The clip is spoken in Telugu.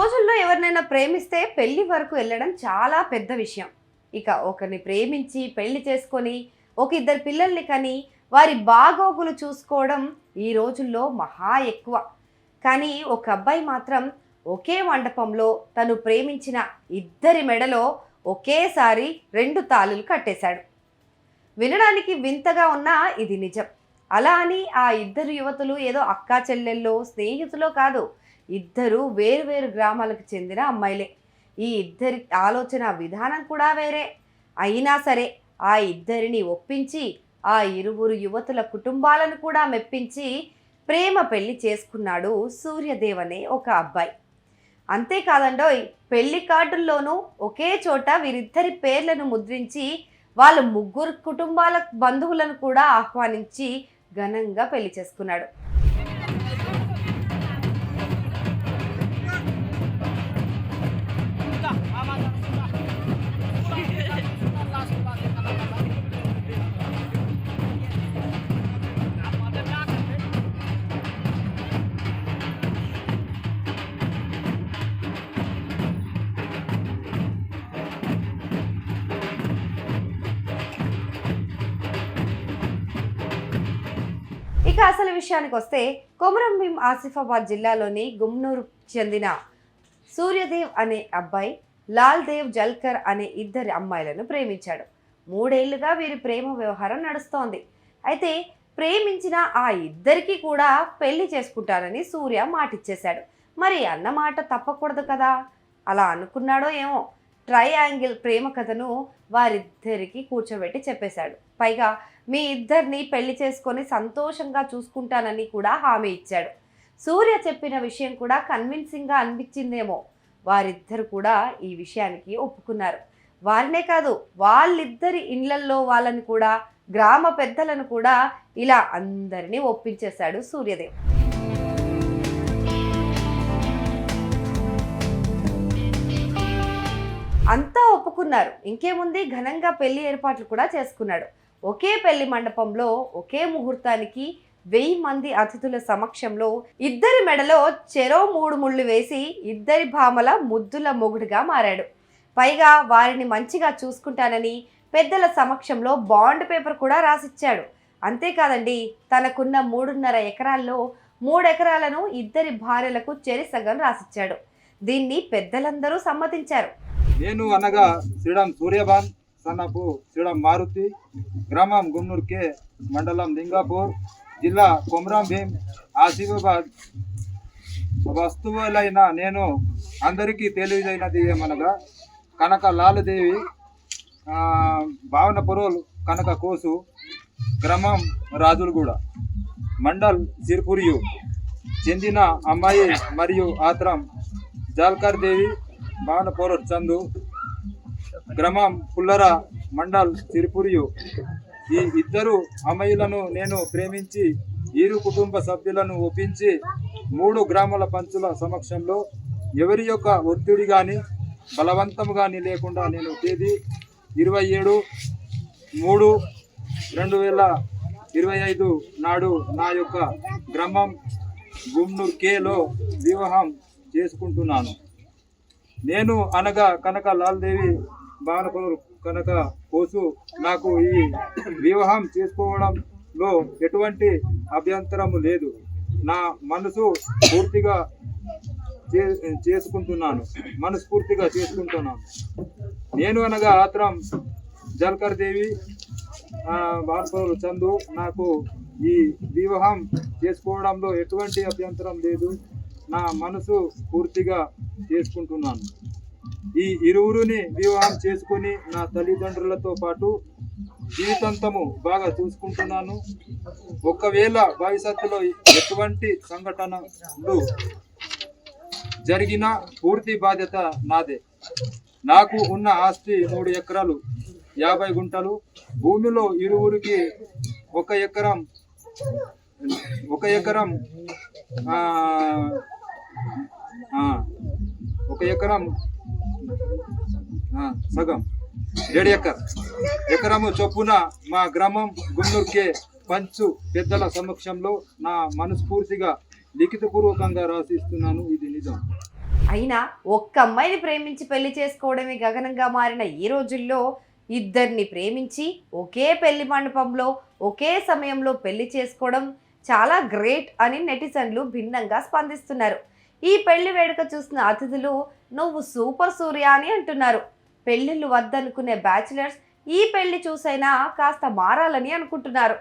రోజుల్లో ఎవరినైనా ప్రేమిస్తే పెళ్లి వరకు వెళ్ళడం చాలా పెద్ద విషయం. ఇక ఒకరిని ప్రేమించి పెళ్లి చేసుకొని ఒక ఇద్దరు పిల్లల్ని కని వారి బాగోగులు చూసుకోవడం ఈ రోజుల్లో మహా ఎక్కువ. కానీ ఒక అబ్బాయి మాత్రం ఒకే మండపంలో తను ప్రేమించిన ఇద్దరి మెడలో ఒకేసారి 2 తాళులు కట్టేశాడు. వినడానికి వింతగా ఉన్నా ఇది నిజం. అలా అని ఆ ఇద్దరు యువతులు ఏదో అక్కా చెల్లెల్లో స్నేహితులో కాదు, ఇద్దరు వేరు గ్రామాలకు చెందిన అమ్మాయిలే. ఈ ఇద్దరి ఆలోచన విధానం కూడా వేరే. అయినా సరే ఆ ఇద్దరిని ఒప్పించి ఆ ఇరువురు యువతుల కుటుంబాలను కూడా మెప్పించి ప్రేమ పెళ్లి చేసుకున్నాడు సూర్యదేవ్ అనే ఒక అబ్బాయి. అంతేకాదండోయ్, పెళ్లి కార్డుల్లోనూ ఒకే చోట వీరిద్దరి పేర్లను ముద్రించి వాళ్ళ ముగ్గురు కుటుంబాల బంధువులను కూడా ఆహ్వానించి ఘనంగా పెళ్లి చేసుకున్నాడు. ఇక అసలు విషయానికి వస్తే, కొమరం భీం ఆసిఫాబాద్ జిల్లాలోని గుమ్నూరు చెందిన సూర్యదేవ్ అనే అబ్బాయి లాల్ దేవ్ జల్కర్ అనే ఇద్దరి అమ్మాయిలను ప్రేమించాడు. 3 ఏళ్లుగా వీరి ప్రేమ వ్యవహారం నడుస్తోంది. అయితే ప్రేమించిన ఆ ఇద్దరికి కూడా పెళ్లి చేసుకుంటానని సూర్య మాటిచ్చేశాడు. మరి అన్న మాట తప్పకూడదు కదా, అలా అనుకున్నాడో ఏమో. ట్రయాంగిల్ ప్రేమ కథను వారిద్దరికి కూర్చోబెట్టి చెప్పేశాడు. పైగా మీ ఇద్దరిని పెళ్లి చేసుకొని సంతోషంగా చూసుకుంటానని కూడా హామీ ఇచ్చాడు. సూర్య చెప్పిన విషయం కూడా కన్విన్సింగ్గా అనిపించిందేమో. వారిద్దరు కూడా ఈ విషయానికి ఒప్పుకున్నారు. వారినే కాదు, వాళ్ళిద్దరి ఇండ్లల్లో వాళ్ళని కూడా, గ్రామ పెద్దలను కూడా ఇలా అందరినీ ఒప్పించేశాడు సూర్యదేవ్. అంతా ఒప్పుకున్నారు. ఇంకేముంది, ఘనంగా పెళ్లి ఏర్పాట్లు కూడా చేసుకున్నాడు. ఒకే పెళ్లి మండపంలో ఒకే ముహూర్తానికి 1000 మంది అతిథుల సమక్షంలో ఇద్దరి మెడలో చెరో 3 ముళ్ళు వేసి ఇద్దరి భామల ముద్దుల మొగుడుగా మారాడు. పైగా వారిని మంచిగా చూసుకుంటానని పెద్దల సమక్షంలో బాండ్ పేపర్ కూడా రాసిచ్చాడు. అంతేకాదండి, తనకున్న 3.5 ఎకరాల్లో 3 ఎకరాలను ఇద్దరి భార్యలకు చెరిసగం రాసిచ్చాడు. దీన్ని పెద్దలందరూ సమ్మతించారు. నేను అనగా శ్రీరామ్ సూర్యబాన్ సన్నపు శ్రీరామ్ మారుతి, గ్రామం గుమ్నూర్కే, మండలం లింగాపూర్, జిల్లా కొమరం భీం ఆసిఫాబాద్. వస్తువులైన నేను అందరికీ తెలియజైనది ఏమనగా, కనక లాలదేవి భావన పొరోలు కనక కోసు, గ్రామం రాజులగూడ, మండల్ సిర్పురియు చెందిన అమ్మాయి మరియు ఆత్రం జాల్కర్ దేవి భావన పొరోల్ చందు, గ్రామం పుల్లర, మండల్ సిరిపురియు. ఈ ఇద్దరు అమ్మాయిలను నేను ప్రేమించి ఇరు కుటుంబ సభ్యులను ఒప్పించి 3 గ్రామాల పంచుల సమక్షంలో ఎవరి యొక్క ఒత్తిడి కానీ బలవంతం కానీ లేకుండా నేను తేదీ 27/3/2025 నాడు నా యొక్క గ్రామం గుమ్నూర్ కేలో వివాహం చేసుకుంటున్నాను. నేను అనగా కనక లాల్దేవి భావనపురం కనక కోసు. నాకు ఈ వివాహం చేసుకోవడంలో ఎటువంటి అభ్యంతరము లేదు. నా మనసు పూర్తిగా మనస్ఫూర్తిగా చేసుకుంటున్నాను. నేను అనగా ఆత్రం జల్కర్ దేవి భావనపురం చందు. నాకు ఈ వివాహం చేసుకోవడంలో ఎటువంటి అభ్యంతరం లేదు. నా మనసు పూర్తిగా చేసుకుంటున్నాను. ఈ ఇరువురిని వివాహం చేసుకుని నా తల్లిదండ్రులతో పాటు జీవితాంతము బాగా చూసుకుంటున్నాను. ఒకవేళ భవిష్యత్తులో ఎటువంటి సంఘటనలు జరిగిన పూర్తి బాధ్యత నాదే. నాకు ఉన్న ఆస్తి 3 ఎకరాలు 50 గుంటలు. భూమిలో ఇరువురికి 1 ఎకరం సగం 1.5 ఎకరము చొప్పున మా గ్రామం గుమ్నూర్కే పంచు పెద్దల సమక్షంలో నా మనస్ఫూర్తిగా లిఖితపూర్వకంగా రాసిస్తున్నాను. ఇది నిజం. అయినా ఒక్క అమ్మాయిని ప్రేమించి పెళ్లి చేసుకోవడమే గగనంగా మారిన ఈ రోజుల్లో ఇద్దరిని ప్రేమించి ఒకే పెళ్లి మండపంలో ఒకే సమయంలో పెళ్లి చేసుకోవడం చాలా గ్రేట్ అని నెటిజన్లు భిన్నంగా స్పందిస్తున్నారు. ఈ పెళ్లి వేడుక చూసిన అతిథులు నువ్వు సూపర్ సూర్య అని అంటున్నారు. పెళ్లిళ్ళు వద్దనుకునే బ్యాచిలర్స్ ఈ పెళ్లి చూసైనా కాస్త మారాలని అనుకుంటున్నారు.